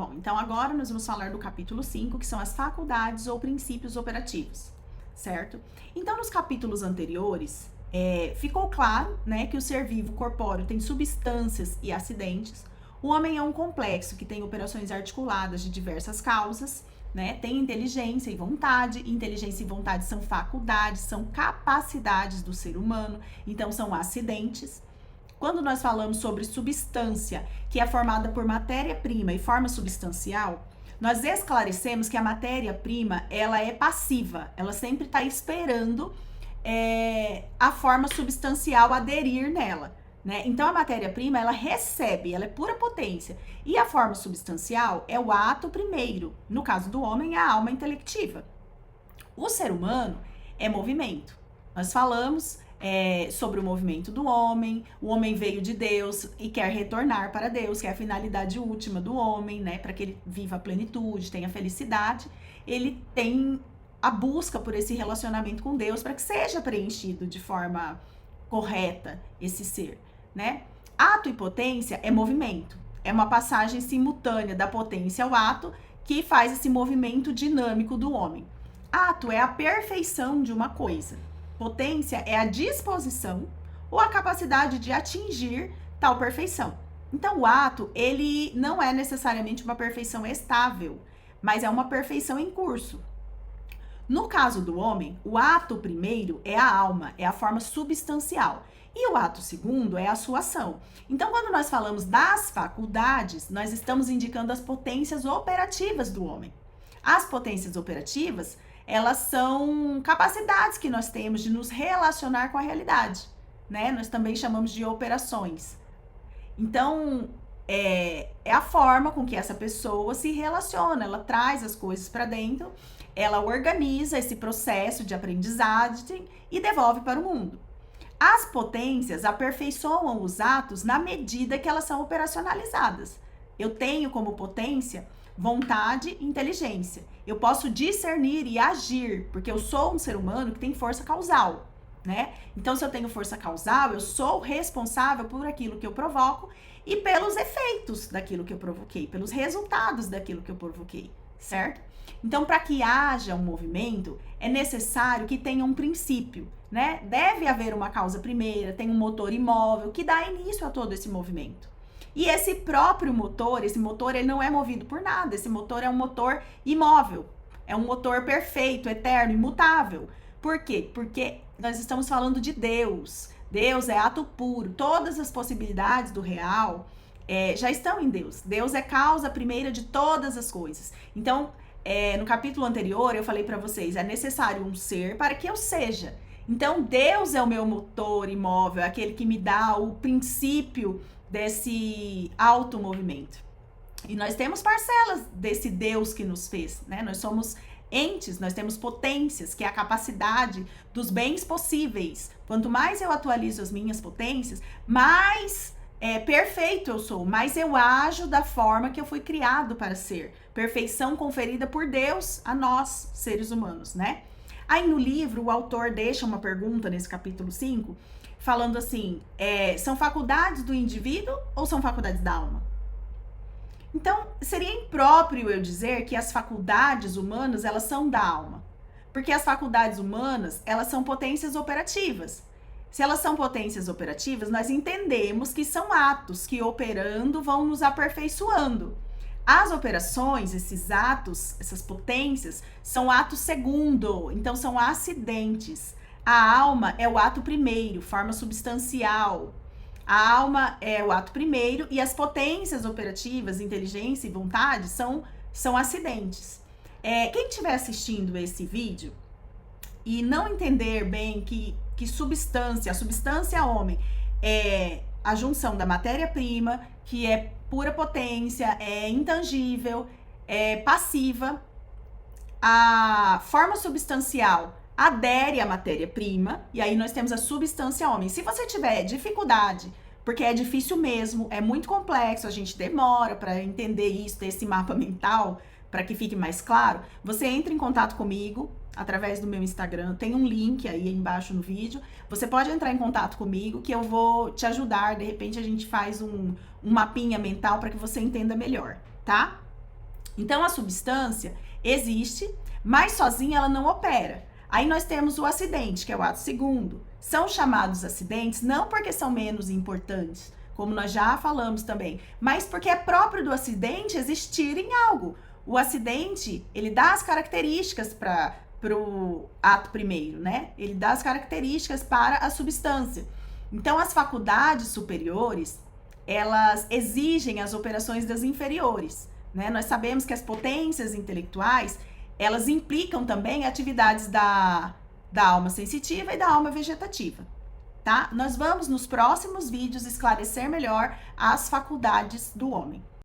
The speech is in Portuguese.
Bom, então agora nós vamos falar do capítulo 5, que são as faculdades ou princípios operativos, certo? Então, nos capítulos anteriores, ficou claro, né, que o ser vivo corpóreo tem substâncias e acidentes. O homem é um complexo que tem operações articuladas de diversas causas, né? Tem inteligência e vontade. Inteligência e vontade são faculdades, são capacidades do ser humano, então são acidentes. Quando nós falamos sobre substância, que é formada por matéria-prima e forma substancial, nós esclarecemos que a matéria-prima, ela é passiva, ela sempre está esperando a forma substancial aderir nela, né? Então, a matéria-prima, ela recebe, ela é pura potência. E a forma substancial é o ato primeiro. No caso do homem, é a alma intelectiva. O ser humano é movimento. Nós falamos sobre o movimento do homem. O homem veio de Deus e quer retornar para Deus, que é a finalidade última do homem, né? Para que ele viva a plenitude, tenha felicidade. Ele tem a busca por esse relacionamento com Deus para que seja preenchido de forma correta esse ser, né? Ato e potência é movimento. É uma passagem simultânea da potência ao ato que faz esse movimento dinâmico do homem. Ato é a perfeição de uma coisa. Potência é a disposição ou a capacidade de atingir tal perfeição. Então, o ato, ele não é necessariamente uma perfeição estável, mas é uma perfeição em curso. No caso do homem, o ato primeiro é a alma, é a forma substancial. E o ato segundo é a sua ação. Então, quando nós falamos das faculdades, nós estamos indicando as potências operativas do homem. As potências operativas, elas são capacidades que nós temos de nos relacionar com a realidade, né? Nós também chamamos de operações. Então, é a forma com que essa pessoa se relaciona, ela traz as coisas para dentro, ela organiza esse processo de aprendizagem e devolve para o mundo. As potências aperfeiçoam os atos na medida que elas são operacionalizadas. Eu tenho como potência vontade e inteligência. Eu posso discernir e agir, porque eu sou um ser humano que tem força causal, né? Então, se eu tenho força causal, eu sou responsável por aquilo que eu provoco e pelos efeitos daquilo que eu provoquei, pelos resultados daquilo que eu provoquei, certo? Então, para que haja um movimento, é necessário que tenha um princípio, né? Deve haver uma causa primeira, tem um motor imóvel que dá início a todo esse movimento. E esse próprio motor, ele não é movido por nada, esse motor é um motor imóvel, é um motor perfeito, eterno, imutável. Por quê? Porque nós estamos falando de Deus. Deus é ato puro, todas as possibilidades do real já estão em Deus. Deus é causa primeira de todas as coisas. Então, no capítulo anterior, eu falei para vocês, é necessário um ser para que eu seja. Então, Deus é o meu motor imóvel, aquele que me dá o princípio desse automovimento. E nós temos parcelas desse Deus que nos fez, né? Nós somos entes, nós temos potências, que é a capacidade dos bens possíveis. Quanto mais eu atualizo as minhas potências, mais perfeito eu sou, mais eu ajo da forma que eu fui criado para ser. Perfeição conferida por Deus a nós, seres humanos, né? Aí no livro, o autor deixa uma pergunta nesse capítulo 5, falando assim, são faculdades do indivíduo ou são faculdades da alma? Então, seria impróprio eu dizer que as faculdades humanas, elas são da alma. Porque as faculdades humanas, elas são potências operativas. Se elas são potências operativas, nós entendemos que são atos que, operando, vão nos aperfeiçoando. As operações, esses atos, essas potências, são atos segundo, então são acidentes. A alma é o ato primeiro, forma substancial. A alma é o ato primeiro e as potências operativas, inteligência e vontade, são acidentes. Quem estiver assistindo esse vídeo e não entender bem que a substância homem é a junção da matéria-prima, que é pura potência, é intangível, é passiva, a forma substancial adere à matéria-prima, e aí nós temos a substância homem. Se você tiver dificuldade, porque é difícil mesmo, é muito complexo, a gente demora para entender isso, ter esse mapa mental, para que fique mais claro, você entra em contato comigo através do meu Instagram, tem um link aí embaixo no vídeo, você pode entrar em contato comigo que eu vou te ajudar, de repente a gente faz um mapinha mental para que você entenda melhor, tá? Então, a substância existe, mas sozinha ela não opera. Aí nós temos o acidente, que é o ato segundo. São chamados acidentes não porque são menos importantes, como nós já falamos também, mas porque é próprio do acidente existir em algo. O acidente, ele dá as características para o ato primeiro, né? Ele dá as características para a substância. Então, as faculdades superiores, elas exigem as operações das inferiores, né? Nós sabemos que as potências intelectuais, elas implicam também atividades da alma sensitiva e da alma vegetativa, tá? Nós vamos nos próximos vídeos esclarecer melhor as faculdades do homem.